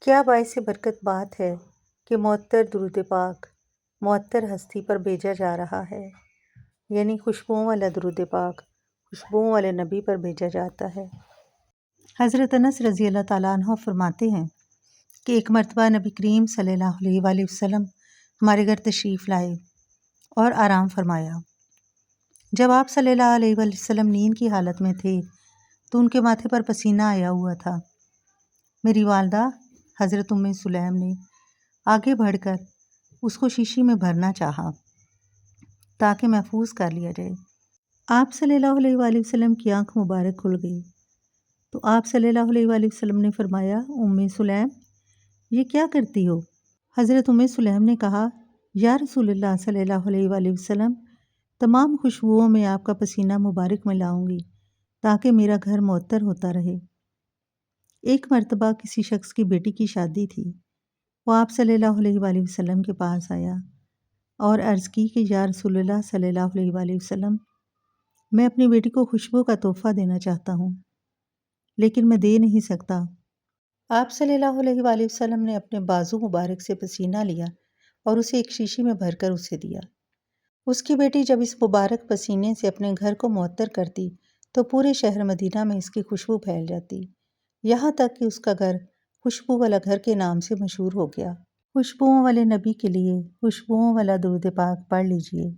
کیا باعث برکت بات ہے کہ معطر درود پاک معطر ہستی پر بھیجا جا رہا ہے، یعنی خوشبوؤں والا درود پاک خوشبوؤں والے نبی پر بھیجا جاتا ہے۔ حضرت انس رضی اللہ تعالیٰ عنہ فرماتے ہیں کہ ایک مرتبہ نبی کریم صلی اللہ علیہ وآلہ وسلم ہمارے گھر تشریف لائے اور آرام فرمایا۔ جب آپ صلی اللہ علیہ وآلہ وسلم نیند کی حالت میں تھے تو ان کے ماتھے پر پسینہ آیا ہوا تھا۔ میری والدہ حضرت ام سلیم نے آگے بڑھ کر اس کو شیشی میں بھرنا چاہا تاکہ محفوظ کر لیا جائے۔ آپ صلی اللہ علیہ وآلہ وسلم کی آنکھ مبارک کھل گئی تو آپ صلی اللہ علیہ وآلہ وسلم نے فرمایا، ام سلیم یہ کیا کرتی ہو؟ حضرت ام سلیم نے کہا، یا رسول اللہ صلی اللہ علیہ وآلہ وسلم، تمام خوشبوؤں میں آپ کا پسینہ مبارک ملاؤں گی تاکہ میرا گھر معطر ہوتا رہے۔ ایک مرتبہ کسی شخص کی بیٹی کی شادی تھی۔ وہ آپ صلی اللہ علیہ وآلہ وسلم کے پاس آیا اور عرض کی کہ یا رسول اللہ صلی اللہ علیہ وآلہ وسلم، میں اپنی بیٹی کو خوشبو کا تحفہ دینا چاہتا ہوں لیکن میں دے نہیں سکتا۔ آپ صلی اللہ علیہ وآلہ وسلم نے اپنے بازو مبارک سے پسینہ لیا اور اسے ایک شیشی میں بھر کر اسے دیا۔ اس کی بیٹی جب اس مبارک پسینے سے اپنے گھر کو معطر کرتی تو پورے شہر مدینہ میں اس کی خوشبو پھیل جاتی، یہاں تک کہ اس کا گھر خوشبو والا گھر کے نام سے مشہور ہو گیا۔ خوشبوؤں والے نبی کے لیے خوشبوؤں والا درود پاک پڑھ لیجئے۔